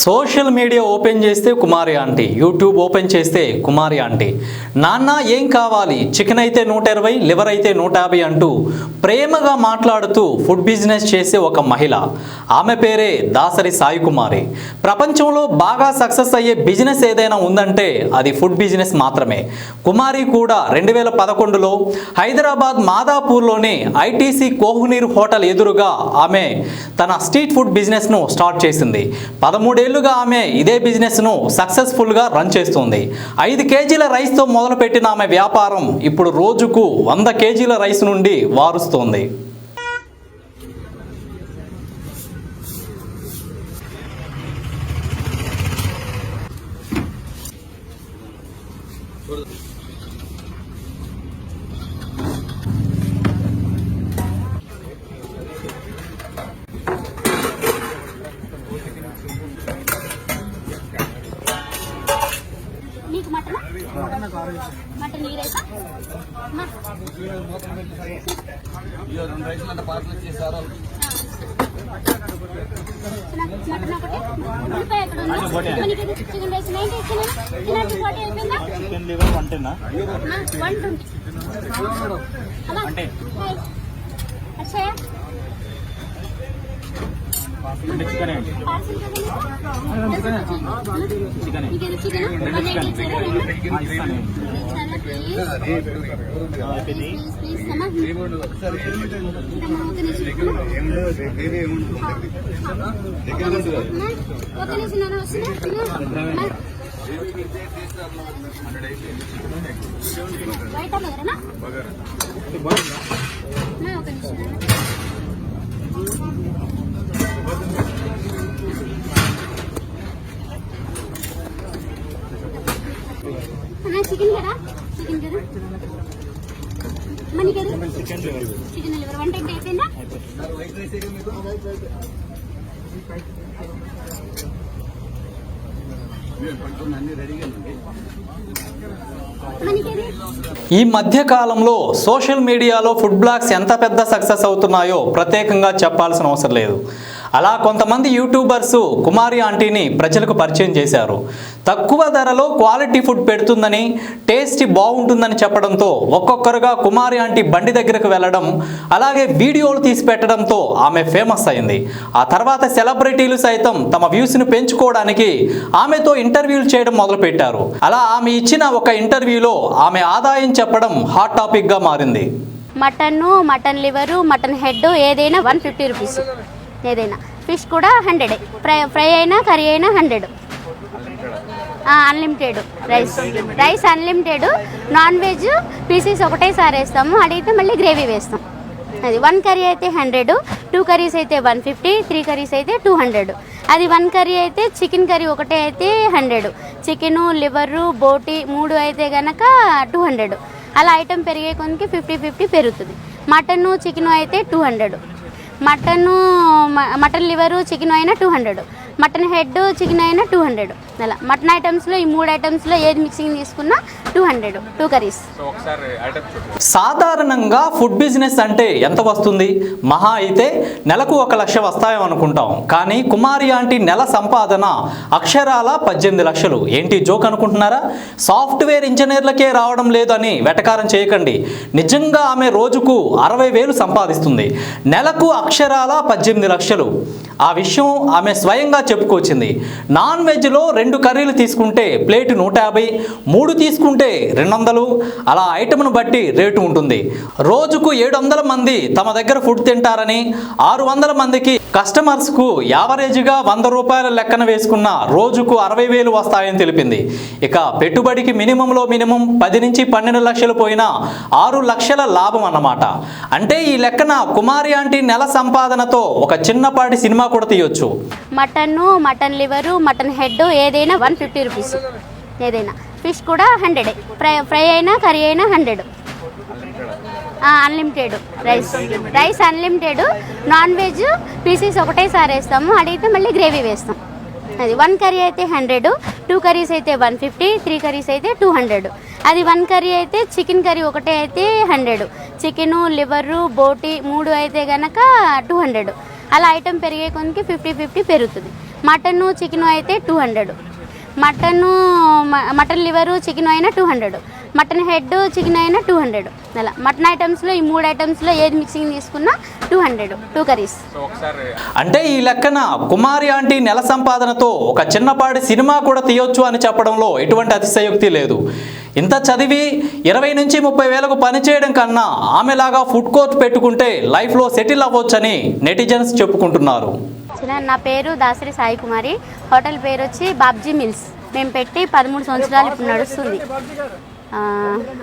Social media open చేస్తే కుమారి aunty, YouTube open చేస్తే కుమారి aunty. నాన్న ఏం కావాలి, చికెన్ అయితే 120, లివర్ అయితే 150 అంటూ ప్రేమగా మాట్లాడుతూ ఫుడ్ బిజినెస్ చేసే ఒక మహిళ. ఆమె పేరే దాసరి సాయి కుమారి. ప్రపంచంలో బాగా సక్సెస్ అయ్యే బిజినెస్ ఏదైనా ఉందంటే అది ఫుడ్ బిజినెస్ మాత్రమే. కుమారి కూడా 2011లో హైదరాబాద్ మాదాపూర్లోని ఐటీసీ కోహ్నీర్ హోటల్ ఎదురుగా ఆమె తన స్ట్రీట్ ఫుడ్ బిజినెస్ను స్టార్ట్ చేసింది. 13 ఏళ్లుగా ఆమె ఇదే బిజినెస్ను సక్సెస్ఫుల్గా రన్ చేస్తుంది. 5 కేజీల రైస్తో మొదలుపెట్టిన ఆమె వ్యాపారం ఇప్పుడు రోజుకు 100 కేజీల రైస్ నుండి వారుస్తోంది. మటన్ ఈ రైస్ రెండు రైస్లు అంటే పార్సల్ చేశారు. మటన్ ఒకటి ఉల్లిపాయ ఎక్కడ ఉంది? మనకి చికెన్ రైస్ 90 ఇచ్చాను. ఇలాంటి 40 అయిపోయిందా? చికెన్ లివర్ 110 120 అంటే అచ్చా అంటే చికెన్ ఏంటి? పార్సల్ చికెన్ ఇది చికెన్ 180 ఇచ్చారు. ఇస్తాను. ప్లీజ్ అమ్మా ఒక నిమిషం నేను వస్తున్నా. వైట్ అమ్మగారేనా? ఒక నిమిషం చికెన్ కదా, చికెన్ కదా మనకి చికెన్ లివర్ చికెన్ లివర్ 120 అయిపోయిందా? అన్ని రెడీగా ఉంది. ఈ మధ్య కాలంలో సోషల్ మీడియాలో ఫుడ్ బ్లాగ్స్ ఎంత పెద్ద సక్సెస్ అవుతున్నాయో ప్రత్యేకంగా చెప్పాల్సిన అవసరం లేదు. అలా కొంతమంది యూట్యూబర్స్ కుమారి ఆంటీని ప్రజలకు పరిచయం చేశారు. తక్కువ ధరలో క్వాలిటీ ఫుడ్ పెడుతుందని, టేస్ట్ బాగుంటుందని చెప్పడంతో ఒక్కొక్కరుగా కుమారి ఆంటీ బండి దగ్గరకు వెళ్ళడం, అలాగే వీడియోలు తీసి పెట్టడంతో ఆమె ఫేమస్ అయింది. ఆ తర్వాత సెలబ్రిటీలు సైతం తమ వ్యూస్ను పెంచుకోవడానికి ఆమెతో ఇంటర్వ్యూలు చేయడం మొదలుపెట్టారు. అలా ఆమె ఇచ్చిన ఒక ఇంటర్వ్యూలో ఆమె ఆదాయం చెప్పడం హాట్ టాపిక్గా మారింది. మటన్ లివరు, మటన్ హెడ్ ఏదైనా 150 రూపీస్. ఏదైనా ఫిష్ కూడా 100. ఫ్రై అయినా కర్రీ అయినా 100. Unlimited rice unlimited. Non veg pieces ఒకటేసారి వేస్తాము, అడిగితే మళ్ళీ గ్రేవీ వేస్తాం. అది 1 కర్రీ అయితే 100, 2 కర్రీస్ అయితే 150, 3 కర్రీస్ అయితే 200. అది 1 కర్రీ అయితే చికెన్ కర్రీ ఒకటే అయితే 100, చికెను లివరు బోటి 3 అయితే కనుక 200. అలా ఐటెం పెరిగే కొనికి 50-50 పెరుగుతుంది. మటను చికెను అయితే 200, మటన్ లివరు చికెన్ అయినా 200, మటన్ హెడ్ చికెన్ అయినా 200. అలా మటన్ ఐటమ్స్లో ఈ 3 ఐటమ్స్లో ఏది మిక్సింగ్ తీసుకున్నా 200, 2 కర్రీస్. సాధారణంగా ఫుడ్ బిజినెస్ అంటే ఎంత వస్తుంది? మహా అయితే నెలకు 1 లక్ష వస్తాయో అనుకుంటాం. కానీ కుమారి ఆంటీ నెల సంపాదన అక్షరాల 18 లక్షలు. ఏంటి జోక్ అనుకుంటున్నారా? సాఫ్ట్వేర్ ఇంజనీర్లకే రావడం లేదని వెటకారం చేయకండి. నిజంగా ఆమె రోజుకు 60,000 సంపాదిస్తుంది. నెలకు అక్షరాల 18 లక్షలు. ఆ విషయం ఆమె స్వయంగా చెప్పుకొచ్చింది. నాన్ వెజ్లో 2 కర్రీలు తీసుకుంటే ప్లేటు 150, 3 తీసుకుంటే 200. అలా ఐటమ్ను బట్టి రేటు ఉంటుంది. రోజుకు 700 మంది తమ దగ్గర ఫుడ్ తింటారని, 600 మందికి కస్టమర్స్కు యావరేజ్గా 100 రూపాయల లెక్కన వేసుకున్న రోజుకు 60,000 వస్తాయని తెలిపింది. ఇక పెట్టుబడికి మినిమంలో మినిమం 10 నుంచి 12 లక్షలు పోయినా 6 లక్షల లాభం అన్నమాట. అంటే ఈ లెక్కన కుమారి ఆంటీ నెల సంపాదనతో ఒక చిన్నపాటి సినిమా కూడా తీయొచ్చు. మటన్ లివరు, మటన్ హెడ్ ఏదైనా 150 రూపీస్. ఏదైనా ఫిష్ కూడా 100. ఫ్రై అయినా కర్రీ అయినా 100. Unlimited rice unlimited. Non veg pieces ఒకటేసారి వేస్తాము, అడిగితే మళ్ళీ గ్రేవీ వేస్తాం. అది 1 కర్రీ అయితే 100, 2 కర్రీస్ అయితే 150, 3 కర్రీస్ అయితే 200. అది 1 కర్రీ అయితే చికెన్ కర్రీ ఒకటే అయితే 100, చికెను లివరు బోటి 3 అయితే కనుక 200. అలా ఐటెం పెరిగే కొనికి 50-50 పెరుగుతుంది. మటను చికెను అయితే 200, మటన్ లివరు చికెన్ అయినా 200, మటన్ హెడ్ చికెన్ అయినా 200. అలా మటన్ ఐటమ్స్లో ఈ 3 ఐటమ్స్లో ఏది మిక్సింగ్ తీసుకున్నా 200, 2 కర్రీస్. అంటే ఈ లెక్కన కుమారి ఆంటీ నెల సంపాదనతో ఒక చిన్నపాటి సినిమా కూడా తీయొచ్చు అని చెప్పడంలో ఎటువంటి అతిశయోక్తి లేదు. ఇంత చదివి 20 నుంచి 30 వేలకు పని చేయడం కన్నా ఆమెలాగా ఫుడ్ కోర్ట్ పెట్టుకుంటే లైఫ్లో సెటిల్ అవ్వొచ్చని నెటిజన్స్ చెప్పుకుంటున్నారు. నా పేరు దాసరి సాయి కుమారి. హోటల్ పేరు వచ్చి బాబ్జీ మిల్స్. మేము పెట్టి 13 సంవత్సరాలు ఇప్పుడు నడుస్తుంది.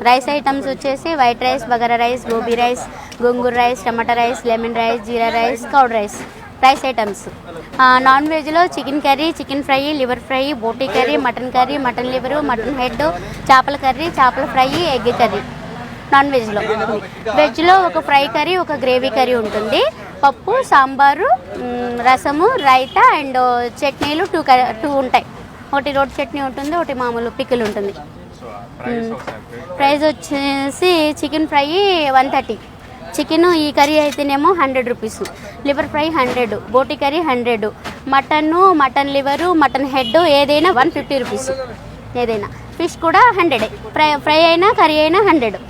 రైస్ ఐటమ్స్ వచ్చేసి white rice, bagara rice, gobi rice, gongura rice, tomato rice, lemon rice, jeera rice, curd rice items. Non వెజ్లో chicken curry, chicken fry, liver fry, boti curry, mutton liver, mutton head, చేపల కర్రీ, చేపల ఫ్రై, ఎగ్ కర్రీ. నాన్ వెజ్లో ఒక fry curry, ఒక gravy curry ఉంటుంది. పప్పు, సాంబారు, రసము, raita and చట్నీలు 2 ఉంటాయి. ఒకటి రోడ్ చట్నీ ఉంటుంది, ఒకటి మామూలు పికిల్ ఉంటుంది. ప్రైస్ వచ్చేసి చికెన్ ఫ్రై 130, చికెన్ ఈ కర్రీ అయితేనేమో 100 rupees, liver fry 100, boti curry 100, mutton liver, mutton head ఏదైనా 150 రూపీస్. ఏదైనా ఫిష్ కూడా 100, ఫ్రై అయినా కర్రీ అయినా 100.